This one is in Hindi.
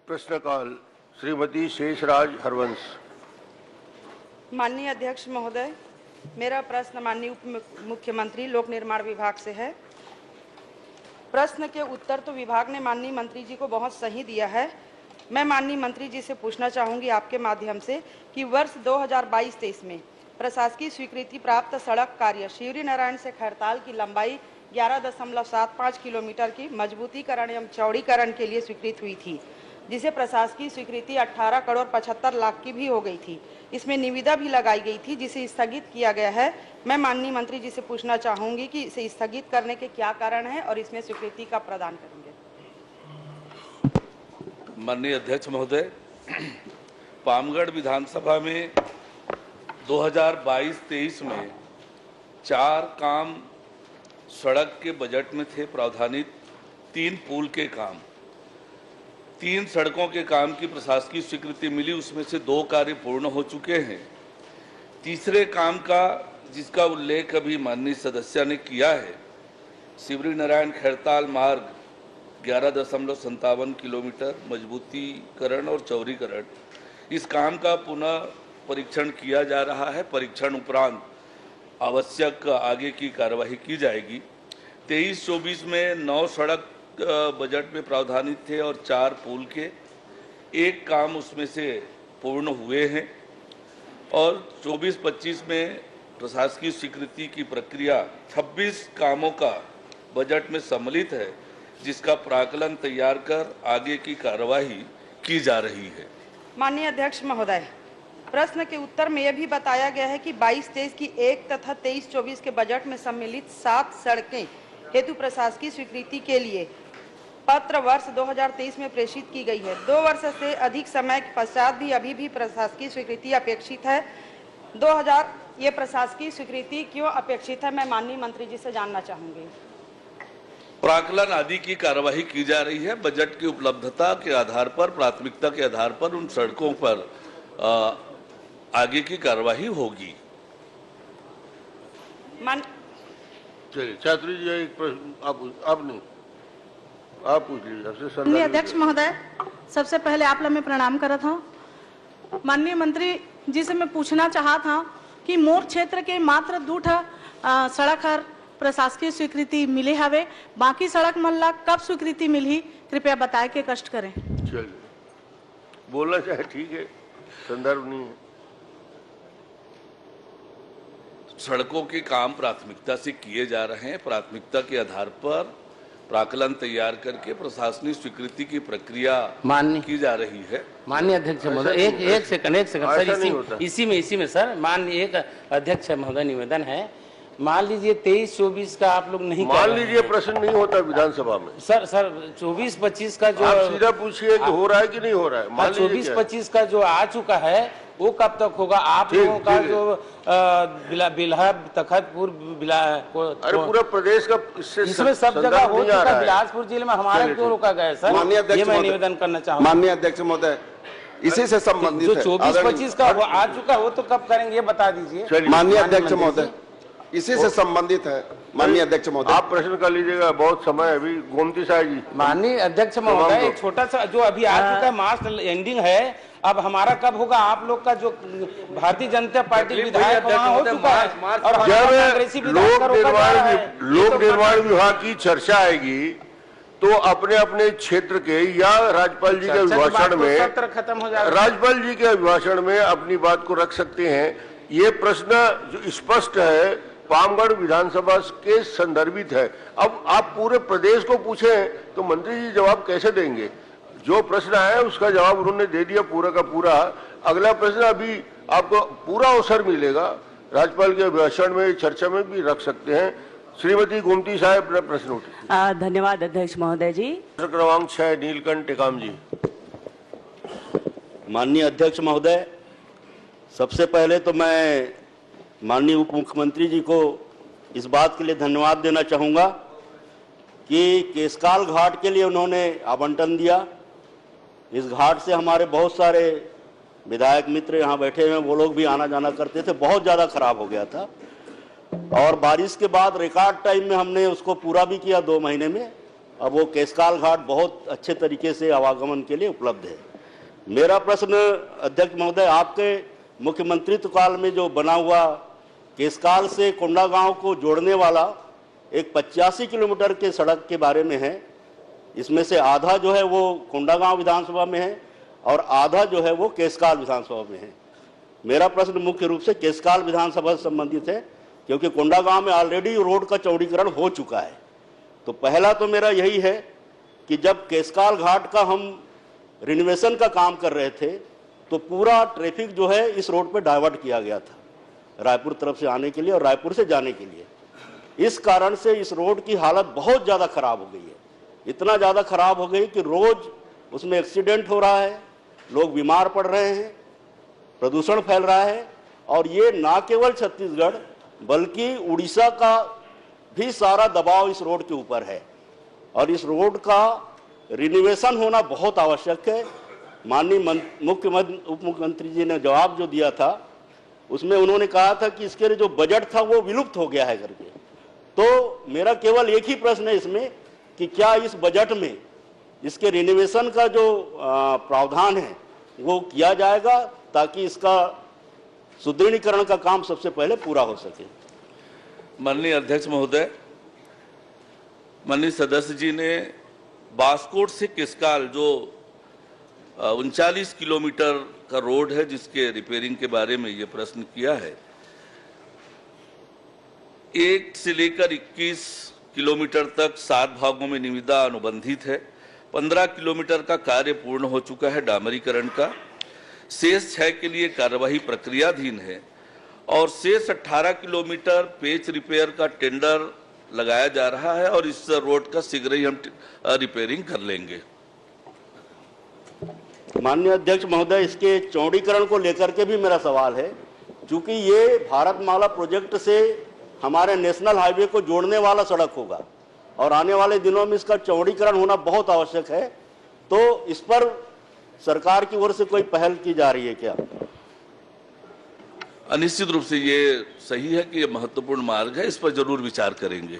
प्रश्नकाल श्रीमती शेषराज हरवंश। माननीय अध्यक्ष महोदय, मेरा प्रश्न माननीय उप मुख्यमंत्री लोक निर्माण विभाग से है। प्रश्न के उत्तर तो विभाग ने माननीय मंत्री जी को बहुत सही दिया है। मैं माननीय मंत्री जी से पूछना चाहूंगी आपके माध्यम से कि वर्ष 2022-23 में प्रशासकीय स्वीकृति प्राप्त सड़क कार्य शिवरी नारायण से खैरताल की लंबाई 11.75 किलोमीटर की मजबूतीकरण एवं चौड़ीकरण के लिए स्वीकृत हुई थी, जिसे प्रशासकीय स्वीकृति 18 करोड़ 75 लाख की भी हो गई थी। इसमें निविदा भी लगाई गई थी, जिसे स्थगित किया गया है। मैं माननीय मंत्री जी से पूछना चाहूंगी कि इसे स्थगित करने के क्या कारण है और इसमें स्वीकृति कब प्रदान करेंगे। माननीय अध्यक्ष महोदय, पामगढ़ विधानसभा में 2022-23 में 4 काम सड़क के बजट में थे प्रावधानित। 3 पुल के काम, 3 सड़कों के काम की प्रशासकीय स्वीकृति मिली, उसमें से 2 कार्य पूर्ण हो चुके हैं। तीसरे काम का जिसका उल्लेख अभी माननीय सदस्य ने किया है, शिवरी नारायण खैरताल मार्ग 11.57 किलोमीटर मजबूतीकरण और चौड़ीकरण, इस काम का पुनः परीक्षण किया जा रहा है। परीक्षण उपरांत आवश्यक आगे की कार्यवाही की जाएगी। 23-24 में 9 सड़क बजट में प्रावधानित थे और 4 पुल के 1 काम उसमें से पूर्ण हुए हैं और 24-25 में प्रशासकीय स्वीकृति की प्रक्रिया 26 कामों का बजट में सम्मिलित है, जिसका प्राक्कलन तैयार कर आगे की कार्यवाही की जा रही है। माननीय अध्यक्ष महोदय, प्रश्न के उत्तर में यह भी बताया गया है कि 22-23 की 1 तथा 23-24 के बजट में सम्मिलित 7 सड़कें हेतु प्रशासकीय स्वीकृति के लिए पत्र वर्ष 2023 में प्रेषित की गई है। 2 वर्ष से अधिक समय के पश्चात भी अभी भी प्रशासकीय स्वीकृति अपेक्षित है। ये प्रशासकीय स्वीकृति क्यों अपेक्षित है, मैं माननीय मंत्री जी से जानना चाहूंगी। प्राक्कलन आदि की कार्यवाही की जा रही है। बजट की उपलब्धता के आधार पर, प्राथमिकता के आधार पर उन सड़कों पर आगे की कार्यवाही होगी। चलिए छात्री जी, एक प्रश्न आप पूछ लीजिए। माननीय अध्यक्ष महोदय, सबसे पहले आप लोग मैं प्रणाम करत हूँ। माननीय मंत्री जी से मैं पूछना चाहा था कि मोर क्षेत्र के मात्र 2 सड़क हर प्रशासकीय स्वीकृति मिले हवे, बाकी सड़क मन ला कब स्वीकृति मिली, कृपया बताए के कष्ट करें। चलिए, बोलना चाहे ठीक है, संदर्भ नहीं है। सड़कों के काम प्राथमिकता से किए जा रहे हैं। प्राथमिकता के आधार पर प्राक्कलन तैयार करके प्रशासनिक स्वीकृति की प्रक्रिया की जा रही है। माननीय अध्यक्ष महोदय, एक सेकंड सर, इसी में सर, माननीय एक अध्यक्ष महोदय निवेदन है, मान लीजिए 23-24 का आप लोग नहीं मान लीजिए प्रश्न नहीं होता विधानसभा में। सर 24-25 का जो आप सीधा पूछिए कि हो रहा है कि नहीं हो रहा है। मान 24-25 का जो आ चुका है वो कब तक होगा? आप लोगों का जो बिल्हा तखतपुर अरे पूरा प्रदेश का इसमें सब जगह हो चुका है। बिलासपुर जिले में हमारा क्यों रोका गया है सर? ये मैं निवेदन करना चाहूँगा। माननीय अध्यक्ष महोदय, इसी से संबंधित जो 24-25 का आ चुका वो तो कब करेंगे, ये बता दीजिए। माननीय अध्यक्ष महोदय, इसी से संबंधित है। माननीय अध्यक्ष महोदय, आप प्रश्न कर लीजिएगा, बहुत समय है अभी। गोमती साहब जी। माननीय अध्यक्ष महोदय, एक छोटा सा जो अभी आ चुका है, मार्च एंडिंग है, अब हमारा कब होगा? आप लोग का जो भारतीय जनता पार्टी विधायक वहाँ हो चुका है और जब लोक निर्माण विभाग की चर्चा आएगी तो अपने अपने क्षेत्र के या राज्यपाल जी के अभिभाषण में, सत्र खत्म हो जाएगा, राज्यपाल जी के अभिभाषण में अपनी बात को रख सकते हैं। ये प्रश्न जो स्पष्ट है पामगढ़ विधानसभा के संदर्भित है। अब आप पूरे प्रदेश को पूछें तो मंत्री जी जवाब कैसे देंगे? जो प्रश्न आया उसका जवाब उन्होंने दे दिया पूरा का पूरा। अगला प्रश्न अभी आपको पूरा अवसर मिलेगा, राज्यपाल के अभिभाषण में, चर्चा में भी रख सकते हैं। श्रीमती गोमती साहब अपना प्रश्न उठे। धन्यवाद अध्यक्ष महोदय जी। प्रश्न क्रमांक 6 नीलकंठ टेकाम जी। माननीय अध्यक्ष महोदय, सबसे पहले तो मैं माननीय उप मुख्यमंत्री जी को इस बात के लिए धन्यवाद देना चाहूँगा कि केशकाल घाट के लिए उन्होंने आवंटन दिया। इस घाट से हमारे बहुत सारे विधायक मित्र यहाँ बैठे हुए हैं, वो लोग भी आना जाना करते थे। बहुत ज़्यादा खराब हो गया था और बारिश के बाद रिकॉर्ड टाइम में हमने उसको पूरा भी किया 2 महीने में। अब वो केशकाल घाट बहुत अच्छे तरीके से आवागमन के लिए उपलब्ध है। मेरा प्रश्न अध्यक्ष महोदय, आपके मुख्यमंत्रित्व काल में जो बना हुआ केशकाल से कोंडागांव को जोड़ने वाला एक 85 किलोमीटर के सड़क के बारे में है। इसमें से आधा जो है वो कोंडागांव विधानसभा में है और आधा जो है वो केशकाल विधानसभा में है। मेरा प्रश्न मुख्य रूप से केशकाल विधानसभा से संबंधित है, क्योंकि कोंडागांव में ऑलरेडी रोड का चौड़ीकरण हो चुका है। तो पहला तो मेरा यही है कि जब केशकाल घाट का हम रिनोवेशन का काम कर रहे थे तो पूरा ट्रैफिक जो है इस रोड पर डाइवर्ट किया गया था, रायपुर तरफ से आने के लिए और रायपुर से जाने के लिए। इस कारण से इस रोड की हालत बहुत ज़्यादा खराब हो गई है, इतना ज़्यादा खराब हो गई कि रोज उसमें एक्सीडेंट हो रहा है, लोग बीमार पड़ रहे हैं, प्रदूषण फैल रहा है। और ये ना केवल छत्तीसगढ़ बल्कि उड़ीसा का भी सारा दबाव इस रोड के ऊपर है और इस रोड का रिनोवेशन होना बहुत आवश्यक है। माननीय उप मुख्यमंत्री जी ने जवाब जो दिया था उसमें उन्होंने कहा था कि इसके लिए जो बजट था वो विलुप्त हो गया है करके। तो मेरा केवल एक ही प्रश्न है इसमें कि क्या इस बजट में इसके रिनोवेशन का जो प्रावधान है वो किया जाएगा ताकि इसका सुदृढ़ीकरण का काम सबसे पहले पूरा हो सके। माननीय अध्यक्ष महोदय, माननीय सदस्य जी ने बास्कोट से केशकाल जो 39 किलोमीटर का रोड है जिसके रिपेयरिंग के बारे में ये प्रश्न किया है। 1 से लेकर 21 किलोमीटर तक 7 भागों में निविदा अनुबंधित है। 15 किलोमीटर का कार्य पूर्ण हो चुका है डामरीकरण का। शेष 6 के लिए कार्यवाही प्रक्रियाधीन है और शेष 18 किलोमीटर पेच रिपेयर का टेंडर लगाया जा रहा है और इस रोड का शीघ्र ही हम रिपेयरिंग कर लेंगे। माननीय अध्यक्ष महोदय, इसके चौड़ीकरण को लेकर के भी मेरा सवाल है, क्योंकि ये भारतमाला प्रोजेक्ट से हमारे नेशनल हाईवे को जोड़ने वाला सड़क होगा और आने वाले दिनों में इसका चौड़ीकरण होना बहुत आवश्यक है। तो इस पर सरकार की ओर से कोई पहल की जा रही है क्या? निश्चित रूप से ये सही है कि ये महत्वपूर्ण मार्ग है, इस पर जरूर विचार करेंगे।